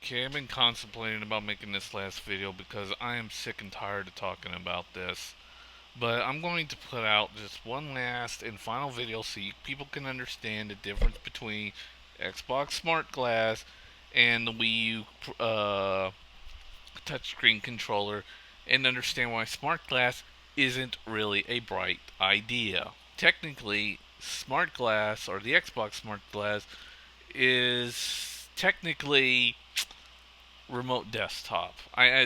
Okay, I've been contemplating about making this last video because I am sick and tired of talking about this. But I'm going to put out just one last and final video so people can understand the difference between Xbox Smart Glass and the Wii U touchscreen controller and understand why Smart Glass isn't really a bright idea. Technically, Smart Glass or the Xbox Smart Glass is technically remote desktop.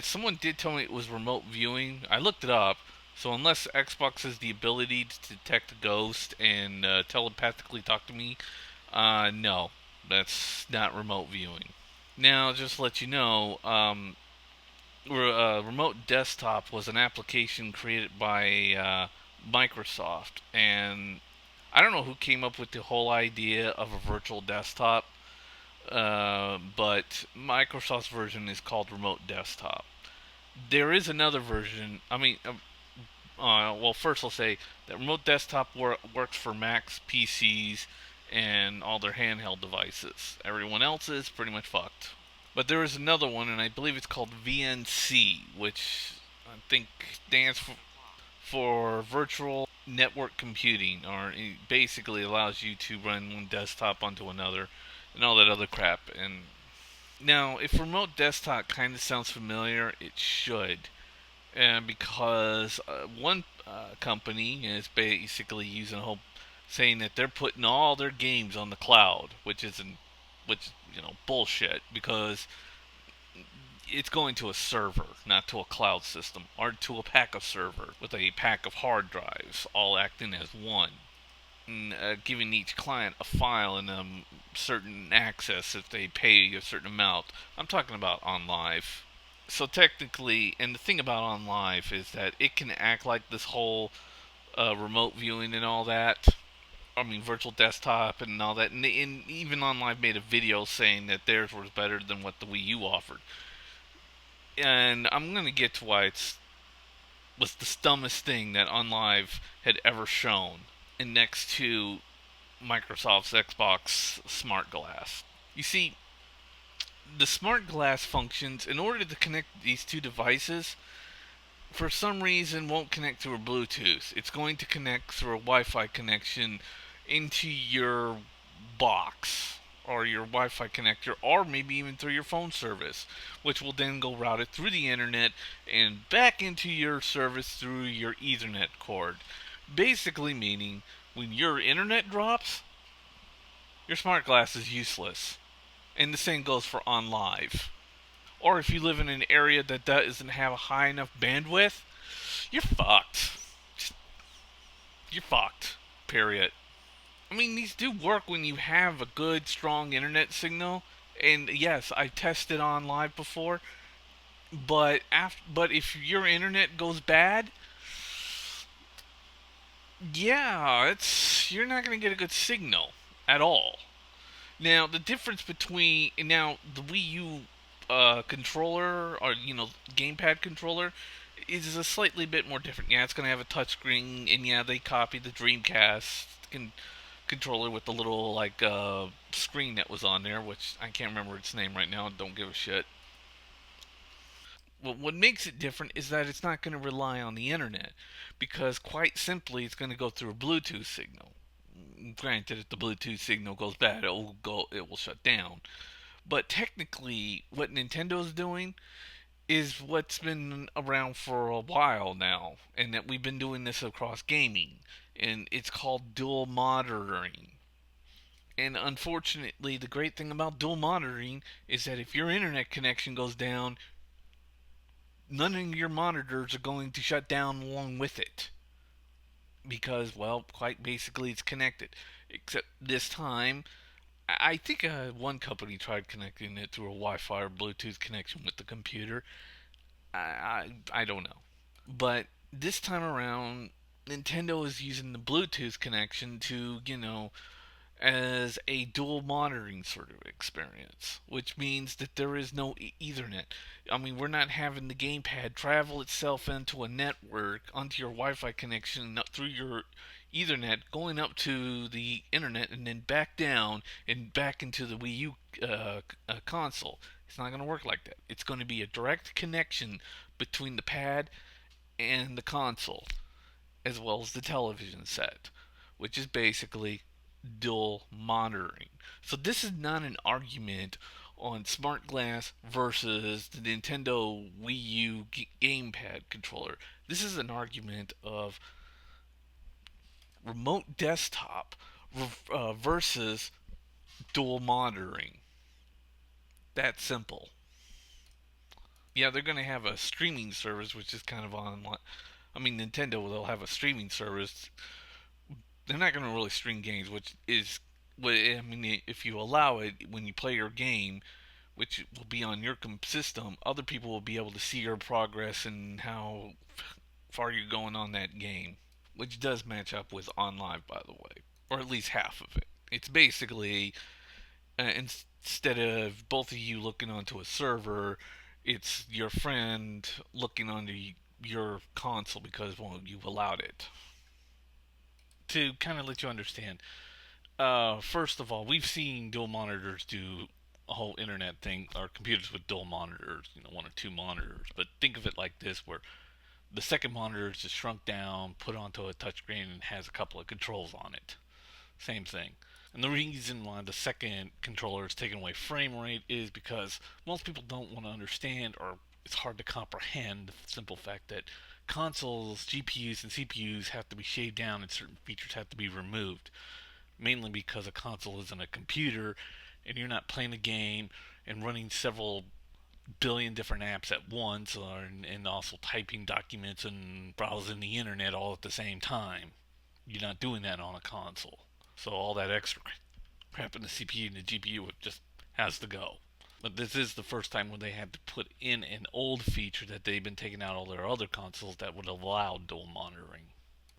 Someone did tell me it was remote viewing. I looked it up. So unless Xbox has the ability to detect a ghost and telepathically talk to me, no, that's not remote viewing. Now, just to let you know, remote desktop was an application created by Microsoft, and I don't know who came up with the whole idea of a virtual desktop, but Microsoft's version is called Remote Desktop. There is another version. Well, first I'll say that Remote Desktop works for Macs, PCs, and all their handheld devices. Everyone else is pretty much fucked. But there is another one, and I believe it's called VNC, which I think stands for Virtual Network Computing, or it basically allows you to run one desktop onto another and all that other crap. And now, if remote desktop kind of sounds familiar, it should. Because one company is basically using a whole saying that they're putting all their games on the cloud, which bullshit because it's going to a server, not to a cloud system, or to a pack of server with a pack of hard drives, all acting as one, and giving each client a file and certain access if they pay a certain amount. I'm talking about on live. So technically, and the thing about on live is that it can act like this whole remote viewing and all that. I mean, virtual desktop and all that. And even on live made a video saying that theirs was better than what the Wii U offered. And I'm gonna get to why it's was the dumbest thing that OnLive had ever shown, and next to Microsoft's Xbox Smart Glass. You see, the Smart Glass functions in order to connect these two devices. For some reason, won't connect through a Bluetooth. It's going to connect through a Wi-Fi connection into your box or your Wi-Fi connector, or maybe even through your phone service, which will then go routed through the internet and back into your service through your Ethernet cord. Basically, meaning when your internet drops, your smart glass is useless. And the same goes for on live. Or if you live in an area that doesn't have a high enough bandwidth, you're fucked. You're fucked. Period. I mean, these do work when you have a good, strong internet signal. And yes, I've tested on live before. But if your internet goes bad, yeah, it's you're not gonna get a good signal at all. Now the difference between now the Wii U controller or GamePad controller is a slightly bit more different. Yeah, it's gonna have a touchscreen, and yeah, they copied the Dreamcast controller with the little screen that was on there, which I can't remember its name right now. Don't give a shit. Well, what makes it different is that it's not going to rely on the internet, because quite simply, it's going to go through a Bluetooth signal. Granted, if the Bluetooth signal goes bad, it will shut down. But technically, what Nintendo's doing is what's been around for a while now, and that we've been doing this across gaming, and it's called dual monitoring. And unfortunately, the great thing about dual monitoring is that if your internet connection goes down, none of your monitors are going to shut down along with it. Because, well, quite basically, it's connected. Except this time, I think one company tried connecting it through a Wi Fi or Bluetooth connection with the computer. I don't know. But this time around, Nintendo is using the Bluetooth connection to, as a dual monitoring sort of experience, which means that there is no Ethernet. I mean, we're not having the gamepad travel itself into a network onto your Wi-Fi connection through your Ethernet, going up to the internet and then back down and back into the Wii U console. It's not going to work like that. It's going to be a direct connection between the pad and the console, as well as the television set, which is basically dual monitoring. So this is not an argument on smart glass versus the Nintendo Wii U gamepad controller. This is an argument of remote desktop versus dual monitoring. That simple. Yeah, they're going to have a streaming service, which is kind of online. I mean, Nintendo will have a streaming service. They're not going to really stream games, which is, well, I mean, if you allow it, when you play your game, which will be on your system, other people will be able to see your progress and how far you're going on that game, which does match up with OnLive, by the way, or at least half of it. It's basically instead of both of you looking onto a server, it's your friend looking onto your console because, well, you've allowed it. To kind of let you understand, first of all, we've seen dual monitors do a whole internet thing, or computers with dual monitors, one or two monitors. But think of it like this, where the second monitor is just shrunk down, put onto a touchscreen, and has a couple of controls on it. Same thing. And the reason why the second controller is taking away frame rate is because most people don't want to understand, or it's hard to comprehend, the simple fact that consoles, GPUs, and CPUs have to be shaved down and certain features have to be removed. Mainly because a console isn't a computer and you're not playing a game and running several billion different apps at once, and also typing documents and browsing the internet all at the same time. You're not doing that on a console. So all that extra crap in the CPU and the GPU just has to go. But this is the first time when they had to put in an old feature that they've been taking out all their other consoles that would allow dual monitoring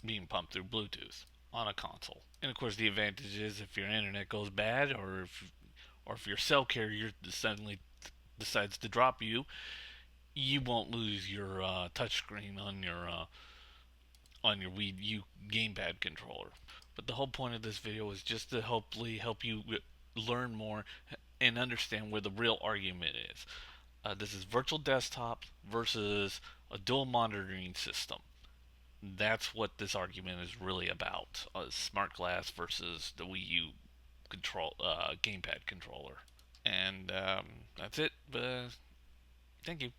being pumped through Bluetooth on a console. And of course, the advantage is if your internet goes bad, or if your cell carrier suddenly decides to drop you, you won't lose your touchscreen on your Wii U GamePad controller. But the whole point of this video is just to hopefully help you learn more and understand where the real argument is. This is virtual desktop versus a dual monitoring system. That's what this argument is really about. Smart glass versus the Wii U gamepad controller. And that's it. Thank you.